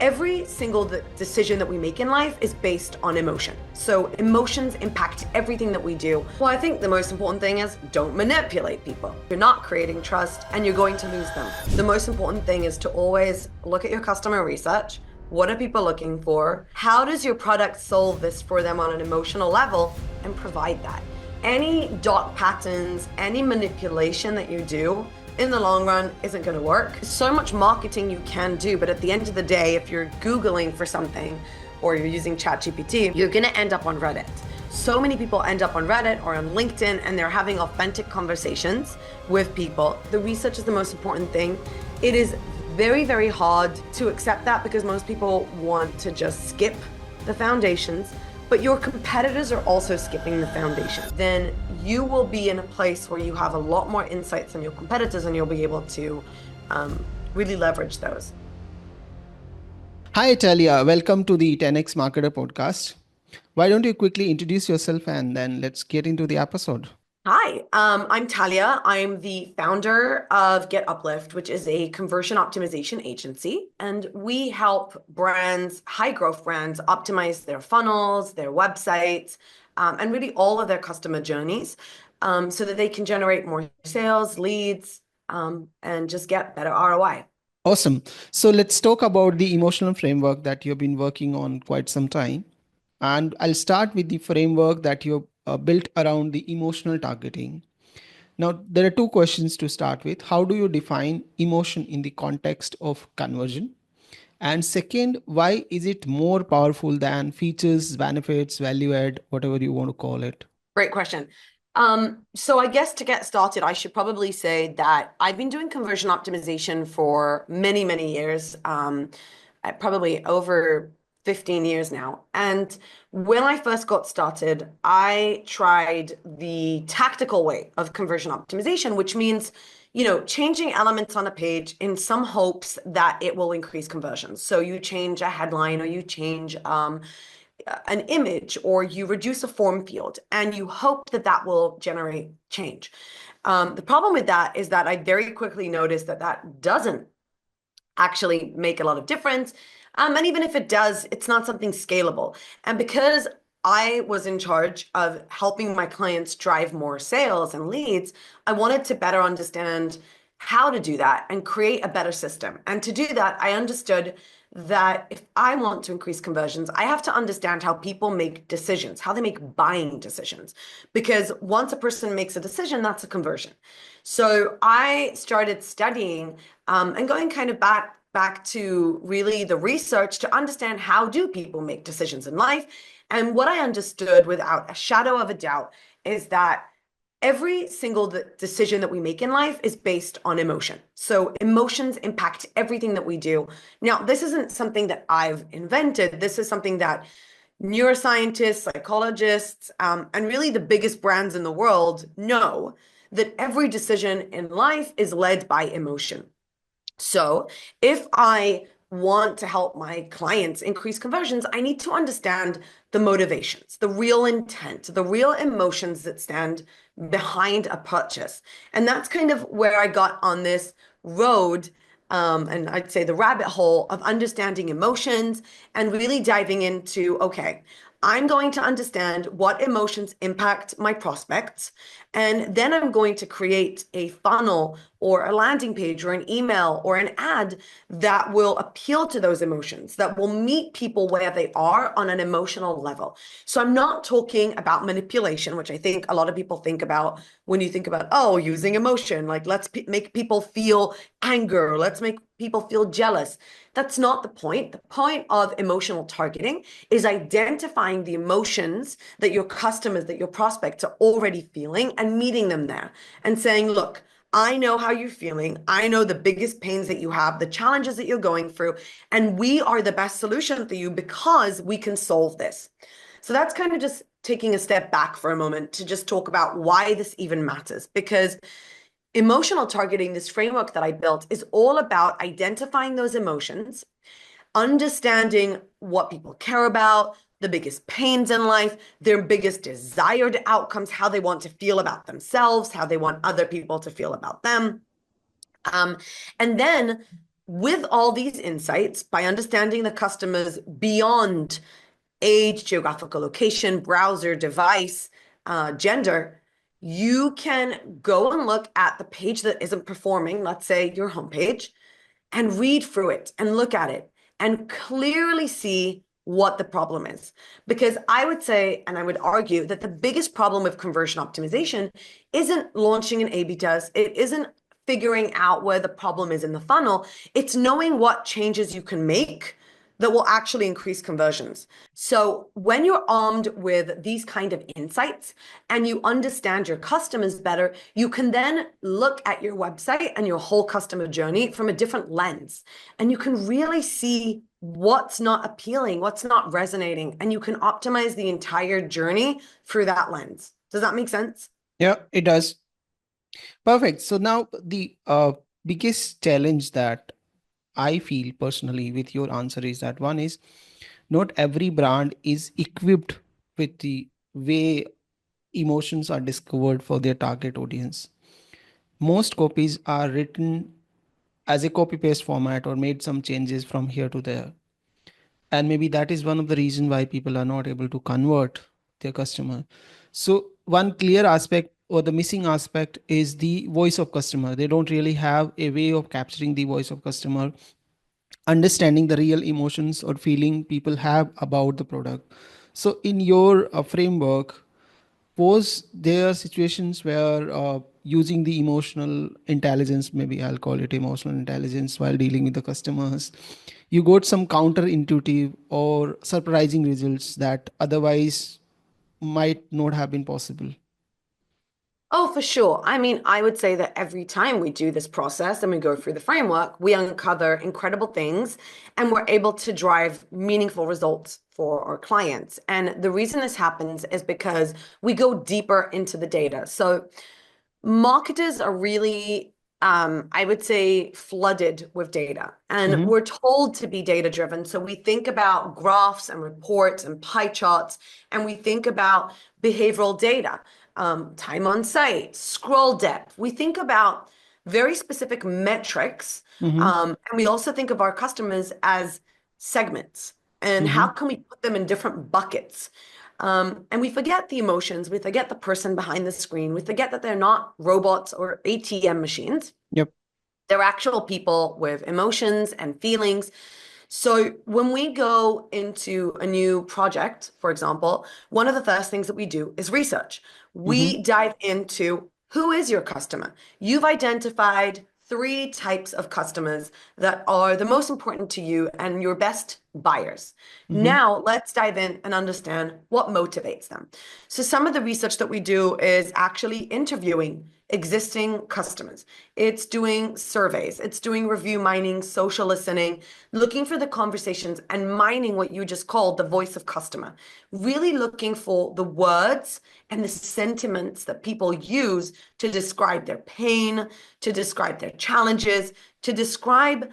Every single decision that we make in life is based on emotion. So emotions impact everything that we do. Well, I think the most important thing is don't manipulate people. You're not creating trust and you're going to lose them. The most important thing is to always look at your customer research. What are people looking for? How does your product solve this for them on an emotional level, and provide that? Any dark patterns, any manipulation that you do in the long run isn't going to work. So much marketing you can do, but at the end of the day, if you're Googling for something or you're using ChatGPT, you're going to end up on Reddit. So many people end up on Reddit or on LinkedIn and they're having authentic conversations with people. The research is the most important thing. It is very, very hard to accept that because most people want to just skip the foundations, but your competitors are also skipping the foundation. Then you will be in a place where you have a lot more insights than your competitors and you'll be able to really leverage those. Hi, Talia. Welcome to the 10xMarketer podcast. Why don't you quickly introduce yourself and then let's get into the episode. Hi, I'm Talia. I'm the founder of Get Uplift, which is a conversion optimization agency. And we help brands, high growth brands, optimize their funnels, their websites, and really all of their customer journeys so that they can generate more sales, leads, and just get better ROI. Awesome. So let's talk about the emotional framework that you've been working on quite some time. And I'll start with the framework that you built around the emotional targeting. Now, there are two questions to start with. How do you define emotion in the context of conversion? And second, why is it more powerful than features, benefits, value add, whatever you want to call it? Great question. So I guess to get started, I should probably say that I've been doing conversion optimization for many, many years, probably over 15 years now. And when I first got started, I tried the tactical way of conversion optimization, which means, changing elements on a page in some hopes that it will increase conversions. So you change a headline or you change an image or you reduce a form field and you hope that that will generate change. The problem with that is that I very quickly noticed that that doesn't actually make a lot of difference. And even if it does, it's not something scalable. And because I was in charge of helping my clients drive more sales and leads, I wanted to better understand how to do that and create a better system. And to do that, I understood that if I want to increase conversions, I have to understand how people make decisions, how they make buying decisions. Because once a person makes a decision, that's a conversion. So I started studying and going kind of back to really the research to understand how do people make decisions in life. And what I understood without a shadow of a doubt is that every single decision that we make in life is based on emotion. So emotions impact everything that we do. Now, this isn't something that I've invented. This is something that neuroscientists, psychologists, and really the biggest brands in the world know, that every decision in life is led by emotion. So if I want to help my clients increase conversions, I need to understand the motivations, the real intent, the real emotions that stand behind a purchase. And that's kind of where I got on this road, and I'd say the rabbit hole of understanding emotions and really diving into, okay, I'm going to understand what emotions impact my prospects, and then I'm going to create a funnel or a landing page or an email or an ad that will appeal to those emotions, that will meet people where they are on an emotional level. So I'm not talking about manipulation, which I think a lot of people think about when you think about, oh, using emotion, like let's make people feel anger, let's make people feel jealous. That's not the point. The point of emotional targeting is identifying the emotions that your customers, that your prospects are already feeling and meeting them there and saying, look, I know how you're feeling. I know the biggest pains that you have, the challenges that you're going through, and we are the best solution for you because we can solve this. So that's kind of just taking a step back for a moment to just talk about why this even matters, because emotional targeting, this framework that I built, is all about identifying those emotions, understanding what people care about, the biggest pains in life, their biggest desired outcomes, how they want to feel about themselves, how they want other people to feel about them. And then with all these insights, by understanding the customers beyond age, geographical location, browser, device, gender, you can go and look at the page that isn't performing, let's say your homepage, and read through it and look at it and clearly see what the problem is. Because I would say, and I would argue, that the biggest problem with conversion optimization isn't launching an A/B test. It isn't figuring out where the problem is in the funnel. It's knowing what changes you can make that will actually increase conversions. So when you're armed with these kind of insights and you understand your customers better, you can then look at your website and your whole customer journey from a different lens. And you can really see what's not appealing, what's not resonating, and you can optimize the entire journey through that lens. Does that make sense? Yeah, it does. Perfect. So now the biggest challenge that I feel personally with your answer is that one is not every brand is equipped with the way emotions are discovered for their target audience. Most copies are written as a copy paste format or made some changes from here to there. And maybe that is one of the reasons why people are not able to convert their customer. So one clear aspect or the missing aspect is the voice of customer. They don't really have a way of capturing the voice of customer, understanding the real emotions or feeling people have about the product. So in your framework, suppose there are situations where using the emotional intelligence, maybe I'll call it emotional intelligence, while dealing with the customers, you got some counterintuitive or surprising results that otherwise might not have been possible. Oh, for sure. I mean, I would say that every time we do this process and we go through the framework, we uncover incredible things and we're able to drive meaningful results for our clients. And the reason this happens is because we go deeper into the data. So marketers are really, I would say, flooded with data, and Mm-hmm. we're told to be data driven. So we think about graphs and reports and pie charts, and we think about behavioral data, time on site, scroll depth. We think about very specific metrics, Mm-hmm. and we also think of our customers as segments. And how Mm-hmm. can we put them in different buckets? And we forget the emotions, we forget the person behind the screen, we forget that they're not robots or ATM machines. Yep. They're actual people with emotions and feelings. So when we go into a new project, for example, one of the first things that we do is research. Mm-hmm. We dive into who is your customer. You've identified three types of customers that are the most important to you and your best buyers. Mm-hmm. Now, let's dive in and understand what motivates them. So, some of the research that we do is actually interviewing existing customers. It's doing surveys, it's doing review mining, social listening, looking for the conversations and mining what you just called the voice of customer. Really looking for the words and the sentiments that people use to describe their pain, to describe their challenges, to describe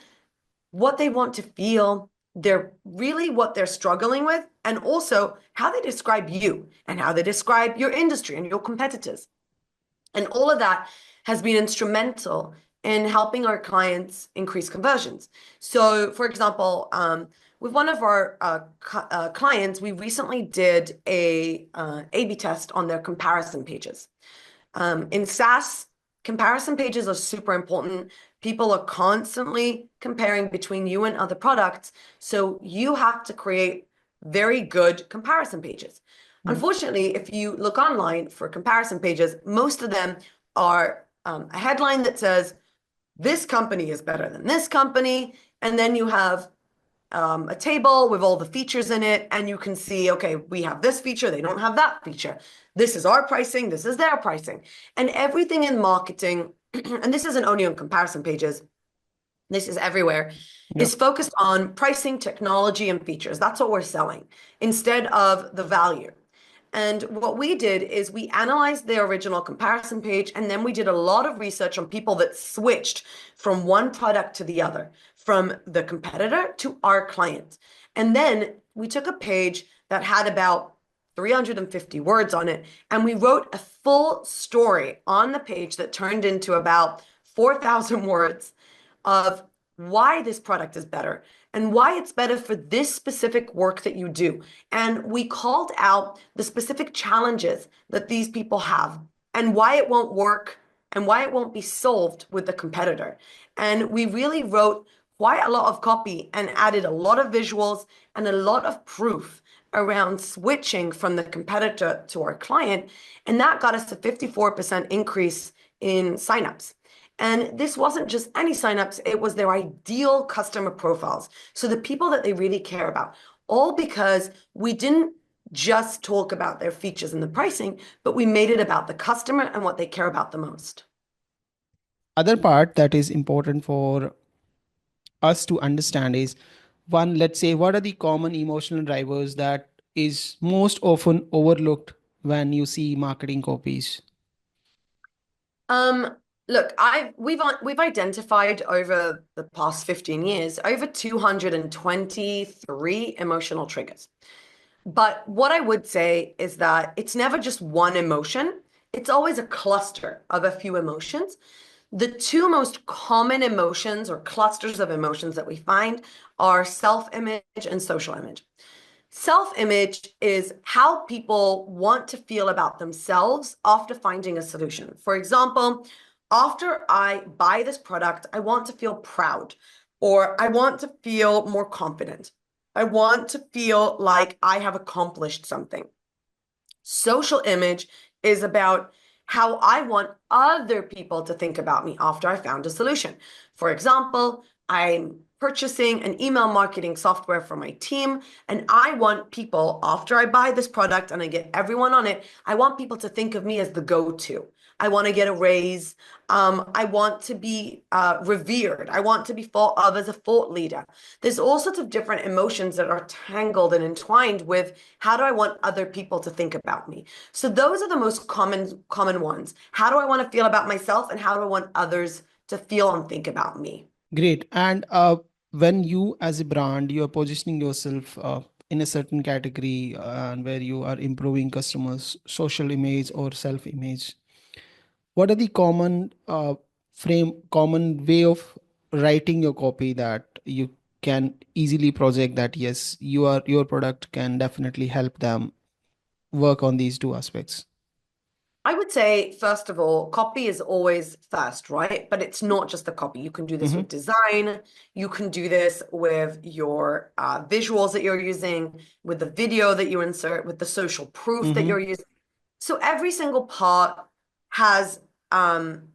what they want to feel, they're really what they're struggling with, and also how they describe you and how they describe your industry and your competitors. And all of that has been instrumental in helping our clients increase conversions. So, for example, with one of our clients, we recently did a A/B test on their comparison pages. In SaaS, comparison pages are super important. People are constantly comparing between you and other products. So you have to create very good comparison pages. Unfortunately, if you look online for comparison pages, most of them are a headline that says, this company is better than this company. And then you have a table with all the features in it, and you can see, okay, we have this feature, they don't have that feature. This is our pricing, this is their pricing. And everything in marketing, and this isn't only on comparison pages, this is everywhere, is Yep. focused on pricing, technology, and features. That's what we're selling instead of the value. And what we did is we analyzed the original comparison page, and then we did a lot of research on people that switched from one product to the other, from the competitor to our client. And then we took a page that had about 350 words on it, and we wrote a full story on the page that turned into about 4,000 words of why this product is better and why it's better for this specific work that you do. And we called out the specific challenges that these people have and why it won't work and why it won't be solved with the competitor. And we really wrote quite a lot of copy and added a lot of visuals and a lot of proof around switching from the competitor to our client. And that got us a 54% increase in signups. And this wasn't just any signups, it was their ideal customer profiles. So the people that they really care about, all because we didn't just talk about their features and the pricing, but we made it about the customer and what they care about the most. Other part that is important for us to understand is, one, let's say, what are the common emotional drivers that is most often overlooked when you see marketing copies? Um, Look, we've identified over the past 15 years over 223 emotional triggers. But what I would say is that it's never just one emotion. It's always a cluster of a few emotions. The two most common emotions or clusters of emotions that we find are self-image and social image. Self-image is how people want to feel about themselves after finding a solution. For example, after I buy this product, I want to feel proud, or I want to feel more confident. I want to feel like I have accomplished something. Social image is about how I want other people to think about me after I found a solution. For example, I'm purchasing an email marketing software for my team, and I want people, after I buy this product and I get everyone on it, I want people to think of me as the go-to. I want to get a raise. I want to be revered. I want to be thought of as a thought leader. There's all sorts of different emotions that are tangled and entwined with how do I want other people to think about me. So those are the most common ones. How do I want to feel about myself, and how do I want others to feel and think about me? Great. And when you, as a brand, you are positioning yourself in a certain category and where you are improving customers' social image or self image, what are the common way of writing your copy that you can easily project that yes, your product can definitely help them work on these two aspects? I would say, first of all, copy is always first, right? But it's not just the copy. You can do this Mm-hmm. with design. You can do this with your visuals that you're using, with the video that you insert, with the social proof that Mm-hmm. you're using. So every single part has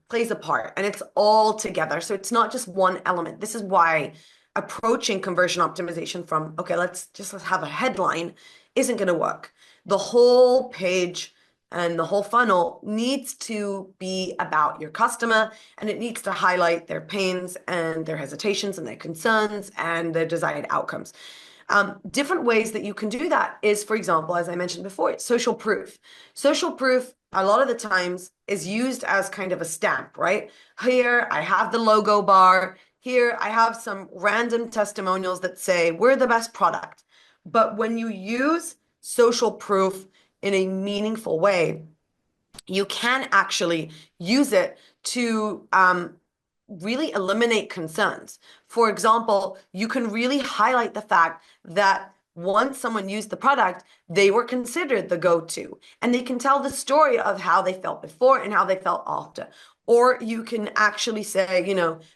plays a part, and it's all together. So it's not just one element. This is why approaching conversion optimization from, okay, let's have a headline isn't going to work. The whole page and the whole funnel needs to be about your customer, and it needs to highlight their pains and their hesitations and their concerns and their desired outcomes. Different ways that you can do that is, for example, as I mentioned before, social proof. Social proof, a lot of the times, is used as kind of a stamp, right? Here, I have the logo bar. Here, I have some random testimonials that say, we're the best product. But when you use social proof in a meaningful way, you can actually use it to really eliminate concerns. For example, you can really highlight the fact that once someone used the product, they were considered the go-to, and they can tell the story of how they felt before and how they felt after. Or you can actually say,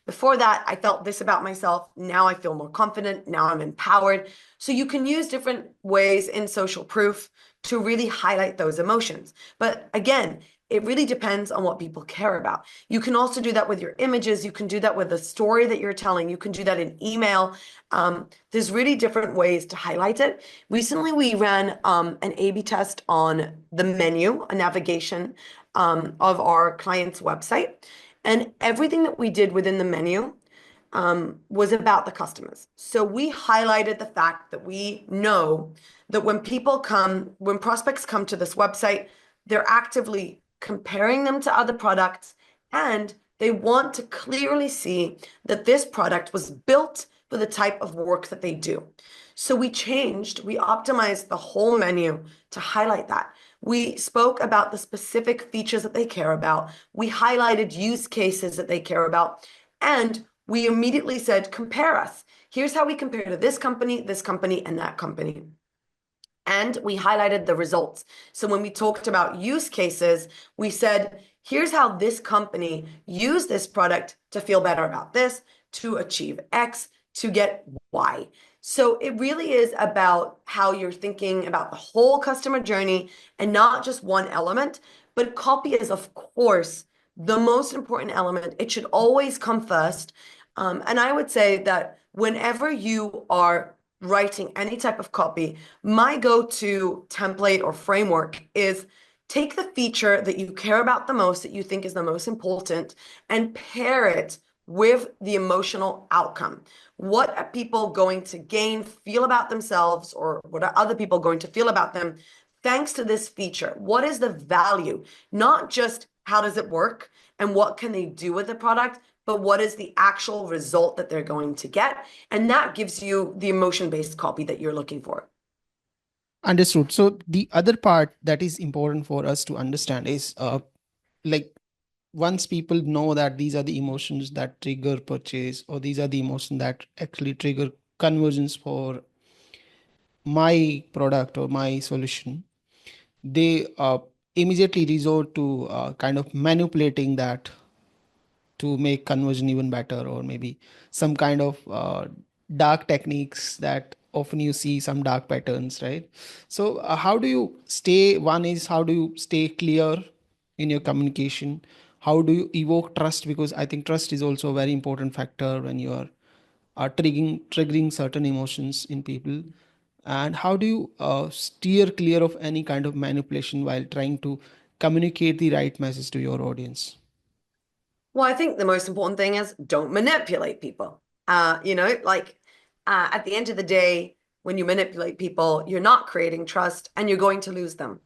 before that, I felt this about myself. Now I feel more confident. Now I'm empowered. So you can use different ways in social proof to really highlight those emotions. But again, it really depends on what people care about. You can also do that with your images. You can do that with the story that you're telling. You can do that in email. There's really different ways to highlight it. Recently, we ran an A/B test on the menu, a navigation of our client's website. And everything that we did within the menu was about the customers. So we highlighted the fact that we know that when prospects come to this website, they're actively comparing them to other products, and they want to clearly see that this product was built for the type of work that they do. So we optimized the whole menu to highlight that. We spoke about the specific features that they care about. We highlighted use cases that they care about. And we immediately said, compare us. Here's how we compare to this company, and that company. And we highlighted the results. So when we talked about use cases, we said, here's how this company used this product to feel better about this, to achieve X, to get Y. So it really is about how you're thinking about the whole customer journey and not just one element. But copy is, of course, the most important element. It should always come first. And I would say that whenever you are writing any type of copy, my go-to template or framework is take the feature that you care about the most, that you think is the most important, and pair it with the emotional outcome. What are people going to gain, feel about themselves, or what are other people going to feel about them thanks to this feature? What is the value? Not just how does it work and what can they do with the product, but what is the actual result that they're going to get? And that gives you the emotion-based copy that you're looking for. Understood. So the other part that is important for us to understand is like once people know that these are the emotions that trigger purchase, or these are the emotions that actually trigger conversions for my product or my solution, they immediately resort to kind of manipulating that to make conversion even better, or maybe some kind of dark techniques that often you see some dark patterns, right? So how do you stay, one is how do you stay clear in your communication, how do you evoke trust, because I think trust is also a very important factor when you are triggering certain emotions in people, and how do you steer clear of any kind of manipulation while trying to communicate the right message to your audience? Well, I think the most important thing is don't manipulate people. At the end of the day, when you manipulate people, you're not creating trust and you're going to lose them.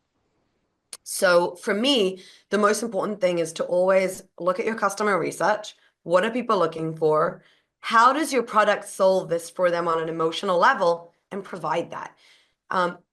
So for me, the most important thing is to always look at your customer research. What are people looking for? How does your product solve this for them on an emotional level, and provide that?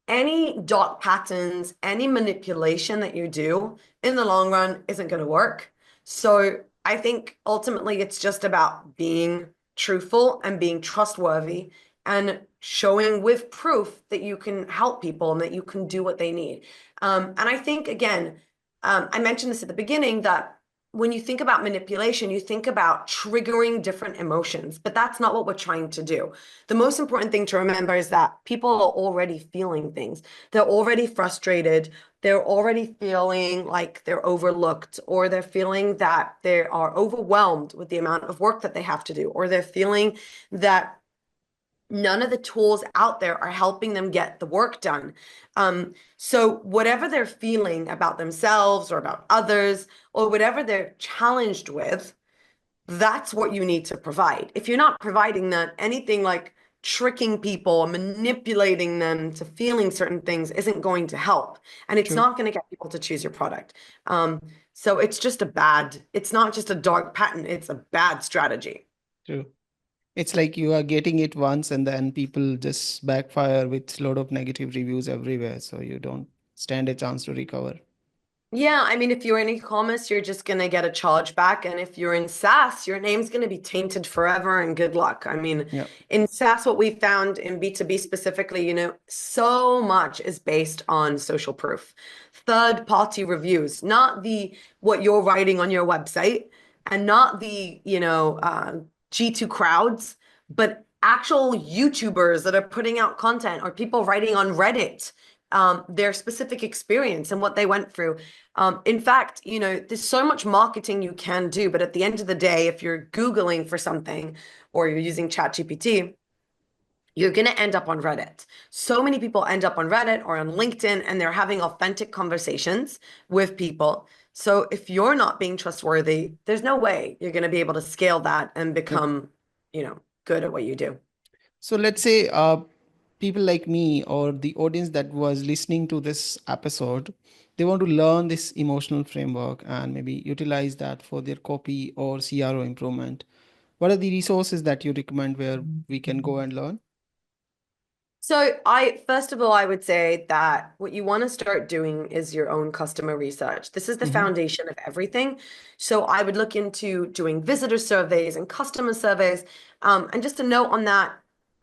Any dark patterns, any manipulation that you do in the long run isn't going to work. So I think ultimately it's just about being truthful and being trustworthy and showing with proof that you can help people and that you can do what they need. And I think, again, I mentioned this at the beginning, that when you think about manipulation, you think about triggering different emotions, but that's not what we're trying to do. The most important thing to remember is that people are already feeling things. They're already frustrated. They're already feeling like they're overlooked, or they're feeling that they are overwhelmed with the amount of work that they have to do, or they're feeling that none of the tools out there are helping them get the work done. So whatever they're feeling about themselves or about others, or whatever they're challenged with, that's what you need to provide. If you're not providing that, anything like tricking people, manipulating them to feeling certain things isn't going to help. And it's True. not going to get people to choose your product. So it's not just a dark pattern, it's a bad strategy. True. It's like you are getting it once and then people just backfire with a lot of negative reviews everywhere. So you don't stand a chance to recover. Yeah, I mean, if you're in e-commerce, you're just going to get a chargeback. And if you're in SaaS, your name's going to be tainted forever and good luck. I mean, Yeah, in SaaS, what we found in B2B specifically, so much is based on social proof, third-party reviews, not the what you're writing on your website, and not the, G2 crowds, but actual YouTubers that are putting out content, or people writing on Reddit, their specific experience and what they went through. In fact, there's so much marketing you can do, but at the end of the day, if you're Googling for something or you're using ChatGPT, you're going to end up on Reddit. So many people end up on Reddit or on LinkedIn, and they're having authentic conversations with people. So if you're not being trustworthy, there's no way you're going to be able to scale that and yeah. become, good at what you do. So let's say people like me or the audience that was listening to this episode, they want to learn this emotional framework and maybe utilize that for their copy or CRO improvement. What are the resources that you recommend where we can go and learn? So first of all, I would say that what you want to start doing is your own customer research. This is the Mm-hmm. foundation of everything. So I would look into doing visitor surveys and customer surveys. And just a note on that,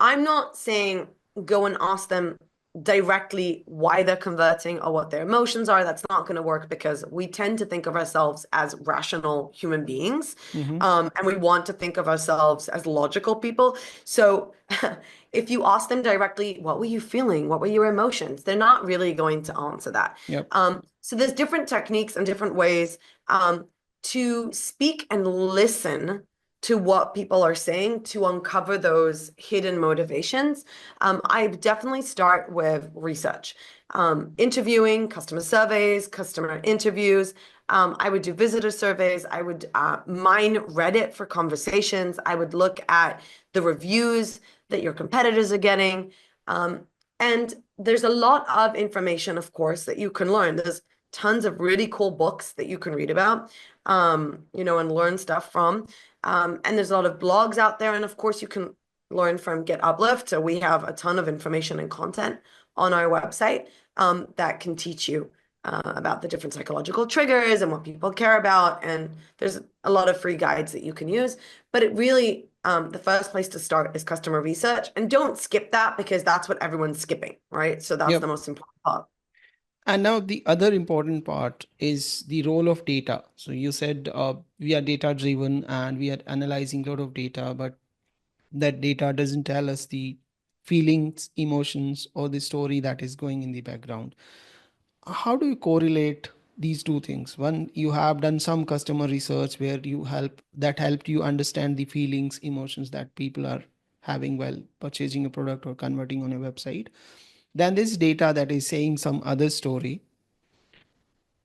I'm not saying go and ask them directly why they're converting or what their emotions are. That's not going to work because we tend to think of ourselves as rational human beings. Mm-hmm. And we want to think of ourselves as logical people. So if you ask them directly, what were you feeling? What were your emotions? They're not really going to answer that. Yep. So there's different techniques and different ways to speak and listen to what people are saying to uncover those hidden motivations. I definitely start with research, interviewing, customer surveys, customer interviews. I would do visitor surveys. I would mine Reddit for conversations. I would look at the reviews that your competitors are getting. And there's a lot of information, of course, that you can learn. There's tons of really cool books that you can read about, and learn stuff from. And there's a lot of blogs out there. And of course, you can learn from Get Uplift. So we have a ton of information and content on our website that can teach you about the different psychological triggers and what people care about. And there's a lot of free guides that you can use. But it really, the first place to start is customer research. And don't skip that because that's what everyone's skipping, right? So that's the Yep. most important part. And now the other important part is the role of data. So you said we are data driven and we are analyzing a lot of data, but that data doesn't tell us the feelings, emotions, or the story that is going in the background. How do you correlate these two things? One, you have done some customer research where that helped you understand the feelings, emotions that people are having while purchasing a product or converting on a website. Then this data that is saying some other story.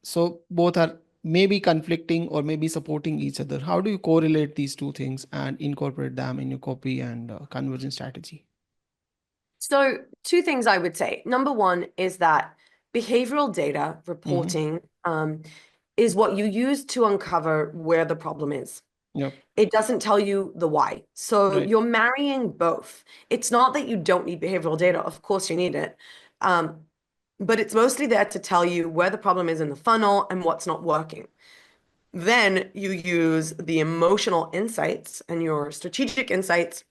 So both are maybe conflicting or maybe supporting each other. How do you correlate these two things and incorporate them in your copy and conversion strategy? So, two things I would say. Number one is that behavioral data Mm-hmm. reporting is what you use to uncover where the problem is. Yep. It doesn't tell you the why. So Right. you're marrying both. It's not that you don't need behavioral data. Of course, you need it. Um, but it's mostly there to tell you where the problem is in the funnel and what's not working. Then you use the emotional insights and your strategic insights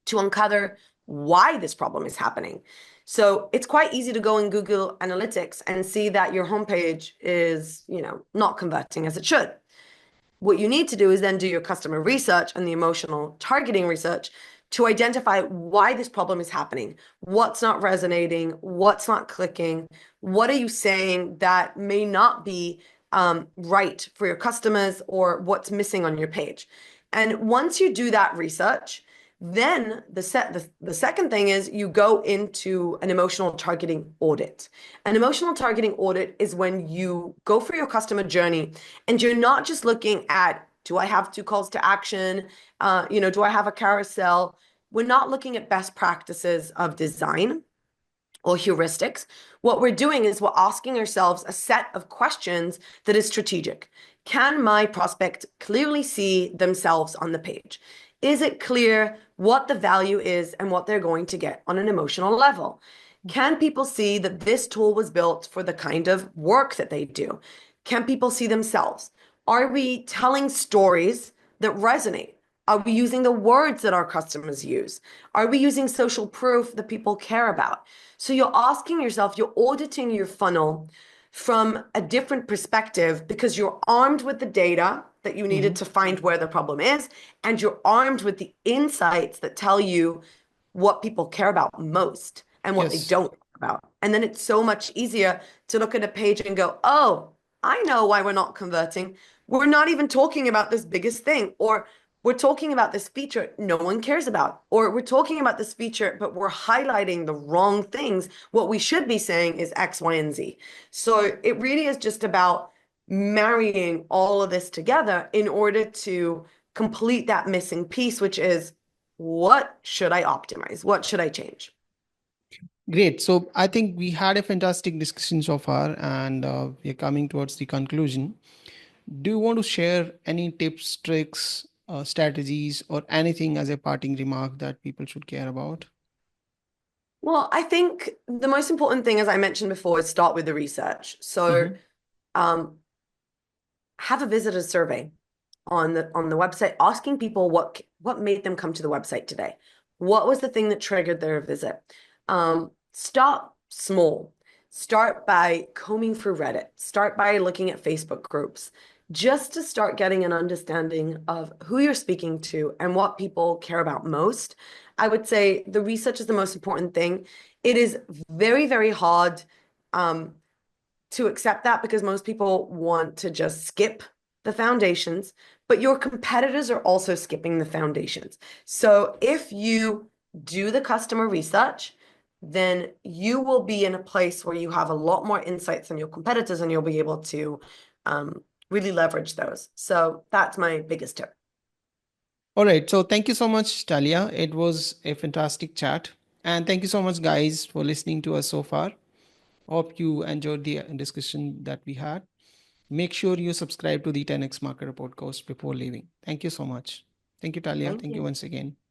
to uncover why this problem is happening. So it's quite easy to go in Google Analytics and see that your homepage is, not converting as it should. What you need to do is then do your customer research and the emotional targeting research to identify why this problem is happening, what's not resonating, what's not clicking, what are you saying that may not be right for your customers or what's missing on your page. And once you do that research, then the second thing is you go into an emotional targeting audit. An emotional targeting audit is when you go for your customer journey and you're not just looking at, do I have two calls to action? Do I have a carousel? We're not looking at best practices of design or heuristics. What we're doing is we're asking ourselves a set of questions that is strategic. Can my prospect clearly see themselves on the page? Is it clear what the value is and what they're going to get on an emotional level? Can people see that this tool was built for the kind of work that they do? Can people see themselves? Are we telling stories that resonate? Are we using the words that our customers use? Are we using social proof that people care about? So you're asking yourself, you're auditing your funnel from a different perspective because you're armed with the data that you Mm-hmm. needed to find where the problem is, and you're armed with the insights that tell you what people care about most and what they Yes. don't care about. And then it's so much easier to look at a page and go, oh, I know why we're not converting. We're not even talking about this biggest thing, or we're talking about this feature no one cares about, or we're talking about this feature, but we're highlighting the wrong things. What we should be saying is X, Y, and Z. So it really is just about marrying all of this together in order to complete that missing piece, which is what should I optimize? What should I change? Great. So I think we had a fantastic discussion so far, and we're coming towards the conclusion. Do you want to share any tips, tricks, strategies, or anything as a parting remark that people should care about? Well, I think the most important thing, as I mentioned before, is start with the research. So, Mm-hmm. um, have a visitor survey on the website, asking people what made them come to the website today. What was the thing that triggered their visit? Start small. Start by combing through Reddit. Start by looking at Facebook groups, just to start getting an understanding of who you're speaking to and what people care about most. I would say the research is the most important thing. It is very, very hard um, to accept that because most people want to just skip the foundations, but your competitors are also skipping the foundations. So if you do the customer research, then you will be in a place where you have a lot more insights than your competitors and you'll be able to really leverage those. So that's my biggest tip. All right. So thank you so much, Talia. It was a fantastic chat. And thank you so much, guys, for listening to us so far. Hope you enjoyed the discussion that we had. Make sure you subscribe to the 10x Marketer podcast before leaving. Thank you so much. Thank you, Talia. Thank Thank you you. once again.